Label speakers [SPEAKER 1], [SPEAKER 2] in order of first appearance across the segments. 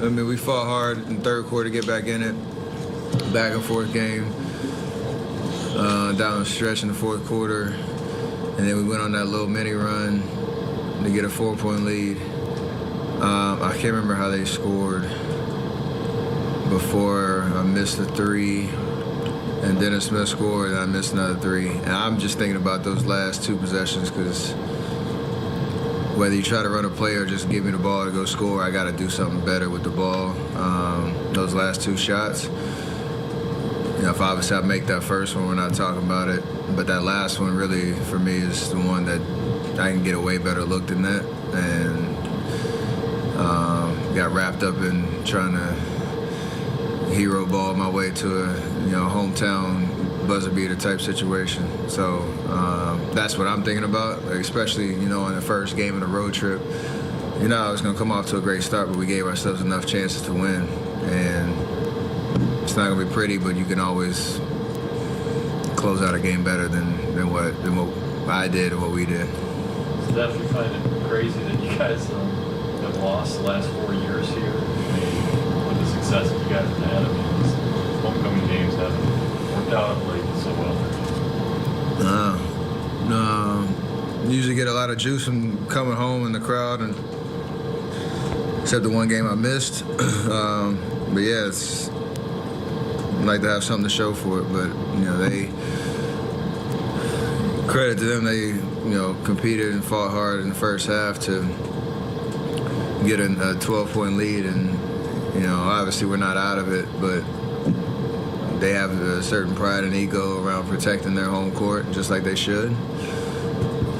[SPEAKER 1] I mean, we fought hard in the third quarter to get back in it. Back and forth game. Down the stretch in the fourth quarter. And then we went on that little mini run to get a 4-point lead. I can't remember how they scored before I missed the three. And Dennis Smith scored, and I missed another three. And I'm just thinking about those last two possessions because whether you try to run a play or just give me the ball to go score, I got to do something better with the ball. Those last two shots, if obviously I make that first one, we're not talking about it. But that last one really, for me, is the one that I can get a way better look than that. And got wrapped up in trying to hero ball my way to a hometown buzzer beater type situation. So that's what I'm thinking about, especially in the first game of the road trip. I was going to come off to a great start, but we gave ourselves enough chances to win. And it's not going to be pretty, but you can always close out a game better than what I did or what we did.
[SPEAKER 2] Steph, you find it crazy that you guys have lost the last 4 years here? With the success that you guys have had, these homecoming games haven't worked out of late so well.
[SPEAKER 1] No. Usually get a lot of juice from coming home in the crowd, and except the one game I missed. But yeah, it's I'd like to have something to show for it. But they credit to them. They competed and fought hard in the first half to get a 12-point lead, and obviously we're not out of it, but they have a certain pride and ego around protecting their home court, just like they should.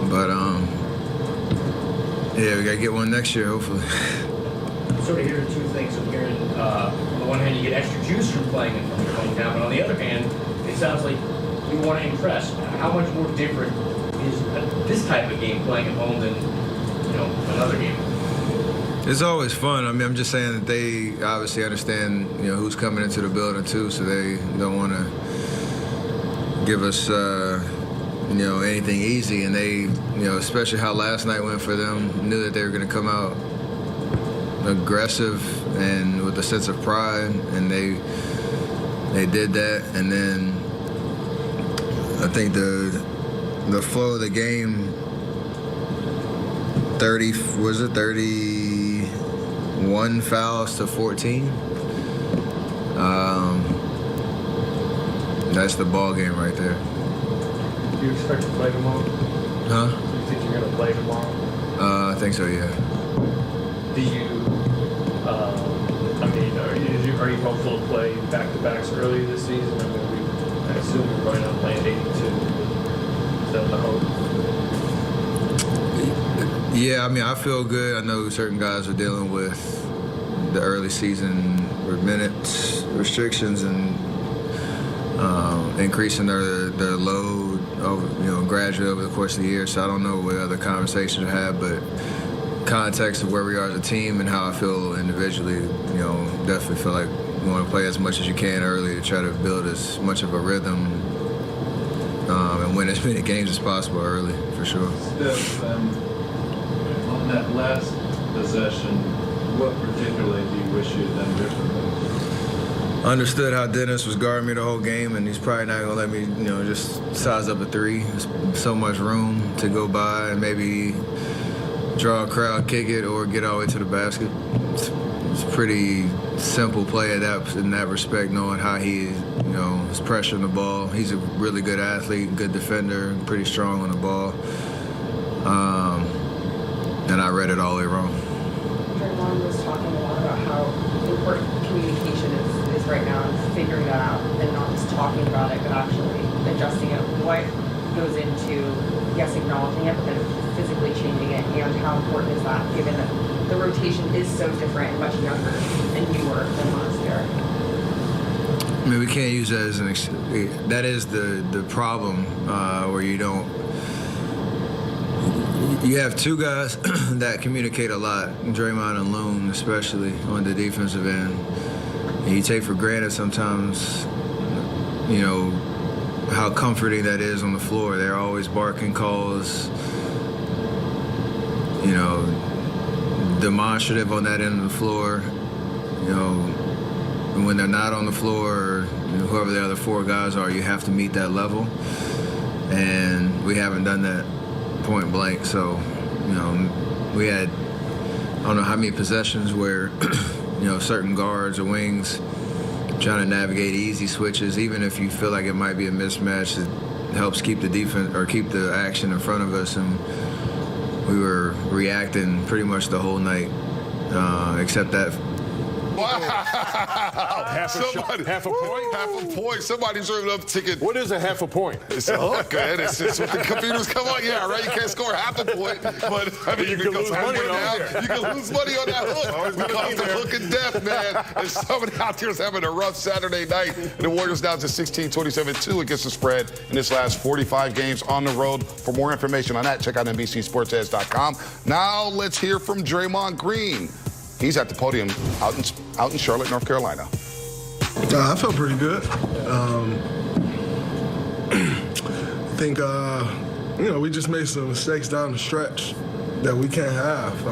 [SPEAKER 1] But yeah, we gotta get one next year, hopefully.
[SPEAKER 3] Sort of hearing two things. I'm hearing, on the one hand, you get extra juice from playing in your hometown, but on the other hand, it sounds like you want to impress. How much more different is this type of game playing at home than another game?
[SPEAKER 1] It's always fun. I mean, I'm just saying that they obviously understand, who's coming into the building too, so they don't want to give us, anything easy. And they, especially how last night went for them, knew that they were going to come out aggressive and with a sense of pride, and they did that. And then I think the flow of the game, 31 fouls to 14. That's the ball game right there.
[SPEAKER 4] Do you expect to play tomorrow?
[SPEAKER 1] Huh?
[SPEAKER 4] Do you think you're going to play tomorrow?
[SPEAKER 1] I think so, yeah.
[SPEAKER 4] Do you, are you hopeful to play back-to-backs early this season? I assume you're going on playing 82. Is that the hope?
[SPEAKER 1] Yeah, I feel good. I know certain guys are dealing with the early season minutes restrictions and increasing their load gradually over the course of the year. So I don't know what other conversations I have, but context of where we are as a team and how I feel individually, definitely feel like you want to play as much as you can early to try to build as much of a rhythm and win as many games as possible early, for sure.
[SPEAKER 5] Steph, on that last possession, what particularly do you wish you had done differently?
[SPEAKER 1] Understood how Dennis was guarding me the whole game, and he's probably not going to let me, just size up a three. There's so much room to go by and maybe draw a crowd, kick it, or get all the way to the basket. It's a pretty simple play in that respect, knowing how he, is pressuring the ball. He's a really good athlete, good defender, pretty strong on the ball. And I read it all the way wrong.
[SPEAKER 6] Draymond was talking a lot about how important communication is right now, and figuring that out and not just talking about it, but actually adjusting it. What goes into, yes, acknowledging it, but then physically changing it, and how important is that, given that the rotation is so different and much younger and newer than last year?
[SPEAKER 1] I mean, we can't use that as an excuse. That is the problem, where you have two guys that communicate a lot, Draymond and Loon, especially on the defensive end. And you take for granted sometimes, how comforting that is on the floor. They're always barking calls, demonstrative on that end of the floor. when they're not on the floor, or whoever the other four guys are, you have to meet that level. And we haven't done that point blank. So, we had, I don't know how many possessions where, certain guards or wings trying to navigate easy switches, even if you feel like it might be a mismatch, it helps keep the defense or keep the action in front of us. And we were reacting pretty much the whole night, except that.
[SPEAKER 7] Wow.
[SPEAKER 8] Half a point?
[SPEAKER 7] Half a point. Somebody served up a ticket.
[SPEAKER 8] What is a half a point?
[SPEAKER 7] It's a hook, man. It's when the computers come on. Yeah, right. You can't score half a point, but I mean, you can lose money on that. You can lose money on that hook. We call it the hook of death, man. And somebody out there is having a rough Saturday night. The Warriors down to 16-27-2 against the spread in this last 45 games on the road. For more information on that, check out NBCSportsEdge.com. Now let's hear from Draymond Green. He's at the podium out in Charlotte, North Carolina.
[SPEAKER 9] I felt pretty good. I think, we just made some mistakes down the stretch that we can't have.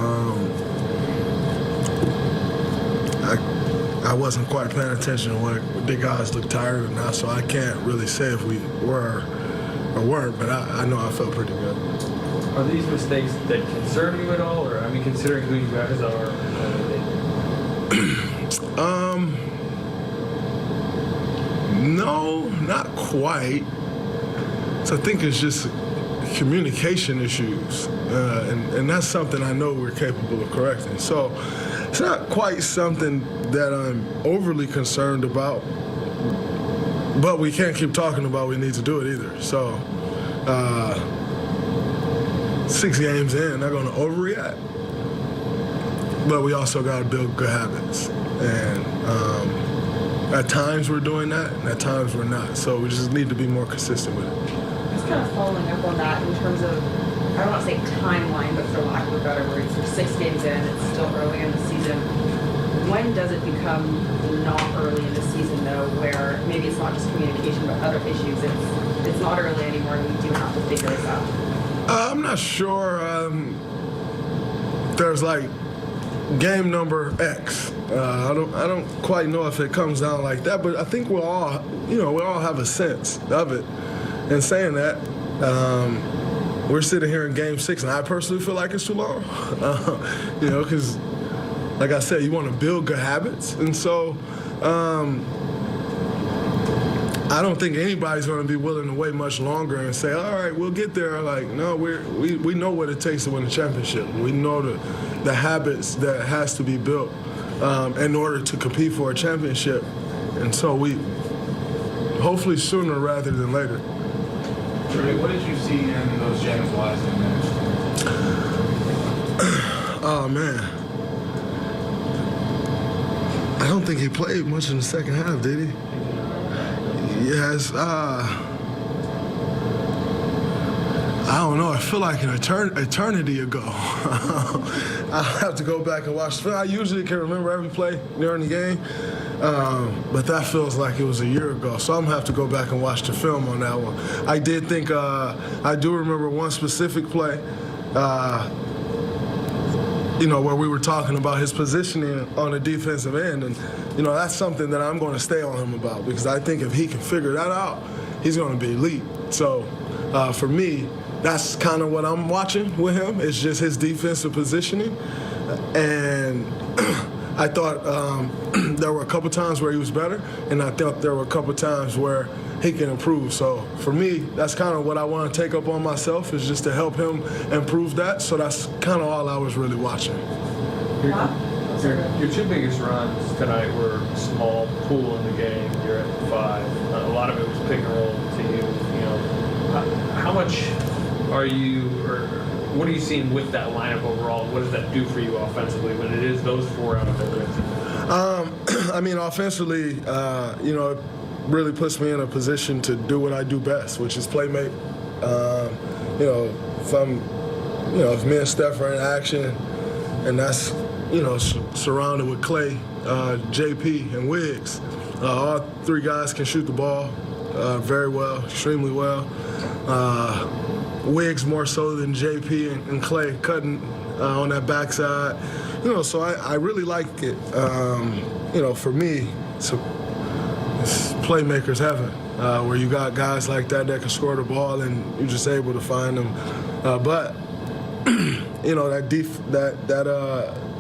[SPEAKER 9] I wasn't quite paying attention to what the guys looked tired or not, so I can't really say if we were or weren't, but I know I felt pretty good.
[SPEAKER 4] Are these mistakes that concern you at all, or considering who you guys are?
[SPEAKER 9] No, not quite. So I think it's just communication issues, and that's something I know we're capable of correcting. So it's not quite something that I'm overly concerned about, but we can't keep talking about we need to do it either. So 6 games in, they're going to overreact. But we also got to build good habits. And at times we're doing that, and at times we're not. So we just need to be more consistent with it.
[SPEAKER 6] Just kind of following up on that in terms of, I don't want to say timeline, but for lack of a better word, we're 6 games in, it's still early in the season. When does it become not early in the season, though, where maybe it's not just communication, but other issues? It's not early anymore, and we do have to figure this out.
[SPEAKER 9] I'm not sure there's like game number X. I don't quite know if it comes down like that, but I think we all have a sense of it. And saying that, we're sitting here in game 6, and I personally feel like it's too long. Because, like I said, you want to build good habits, and so I don't think anybody's going to be willing to wait much longer and say, all right, we'll get there. Like, no, we know what it takes to win a championship. We know the habits that has to be built in order to compete for a championship. And so we, hopefully sooner rather than later.
[SPEAKER 10] Trey, what did you see in those James Wiseman minutes?
[SPEAKER 9] Oh, man. I don't think he played much in the second half, did he? Yes, I don't know. I feel like an eternity ago. I'll have to go back and watch the film. I usually can remember every play during the game, but that feels like it was a year ago. So I'm going to have to go back and watch the film on that one. I did think, I do remember one specific play, where we were talking about his positioning on the defensive end. And, that's something that I'm going to stay on him about, because I think if he can figure that out, he's going to be elite. So for me, that's kind of what I'm watching with him. It's just his defensive positioning. And I thought there were a couple times where he was better, and I thought there were a couple times where he can improve. So for me, that's kind of what I want to take up on myself, is just to help him improve that. So that's kind of all I was really watching.
[SPEAKER 4] Your 2 biggest runs tonight were small pool in the game. You're at 5. A lot of it was pick and roll to you. How much are you, or what are you seeing with that lineup overall? What does that do for you offensively when it is those 4 out of everything?
[SPEAKER 9] Offensively, it really puts me in a position to do what I do best, which is play make. If me and Steph are in action, and that's, surrounded with Clay, JP, and Wiggs, all 3 guys can shoot the ball very well, extremely well. Wiggs more so than JP and Clay cutting on that backside. So I really like it. For me, it's playmakers heaven, where you got guys like that can score the ball and you're just able to find them. But that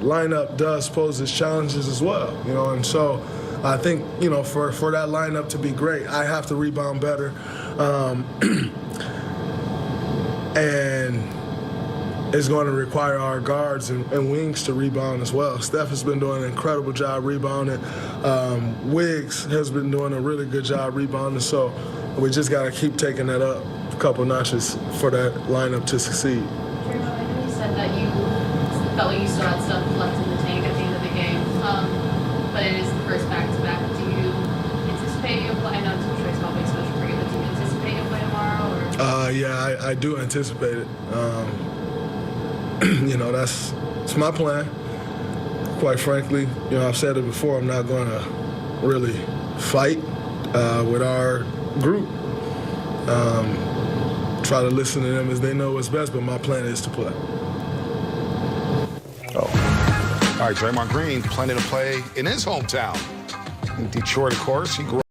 [SPEAKER 9] lineup does pose its challenges as well. And so I think for that lineup to be great, I have to rebound better, and it's going to require our guards and wings to rebound as well. Steph has been doing an incredible job rebounding. Wiggs has been doing a really good job rebounding. So we just got to keep taking that up a couple notches for that lineup to succeed.
[SPEAKER 11] I know you said that you felt like you still had stuff left in the tank at the end of the game, but it is the first back-to-back. Do you anticipate you'll play? I know Detroit's probably special for you, but do you anticipate you'll play tomorrow? Or?
[SPEAKER 9] Yeah, I do anticipate it. That's my plan. Quite frankly, I've said it before, I'm not going to really fight with our group. Try to listen to them as they know what's best, but my plan is to play.
[SPEAKER 7] All right, Draymond Green planning to play in his hometown. In Detroit, of course. He grew